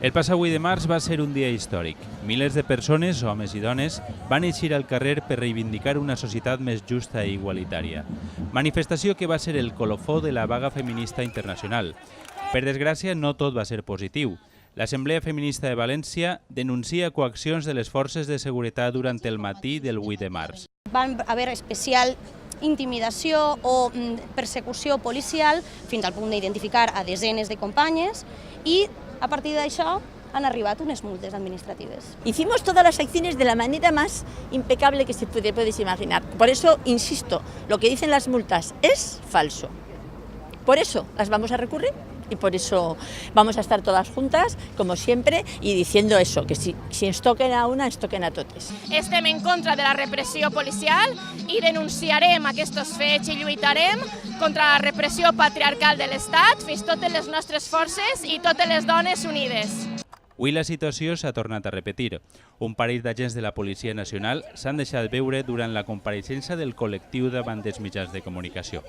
El passat 8 de març va ser un dia històric. Milers de persones, homes i dones, van eixir al carrer per reivindicar una societat més justa i igualitària. Manifestació que va ser el colofó de la vaga feminista internacional. Per desgràcia, no tot va ser positiu. L'Assemblea Feminista de València denuncia coaccions de les forces de seguretat durant el matí del 8 de març. Van haver especial intimidació o persecució policial fins al punt d'identificar a desenes de companyes i a partir d'això han arribat unes multes administratives. Hicimos todas las acciones de la manera más impecable que se puedes imaginar. Por eso, insisto, lo que dicen las multas es falso. Por eso las vamos a recurrir y por eso vamos a estar todas juntas, como siempre, y diciendo eso, que si ens toquen a una, ens toquen a totes. Estem en contra de la repressió policial i denunciarem aquests fets i lluitarem contra la repressió patriarcal de l'Estat fins totes les nostres forces i totes les dones unides. Avui la situació s'ha tornat a repetir. Un parell d'agents de la Policia Nacional s'han deixat veure durant la compareixença del col·lectiu davant dels mitjans de comunicació.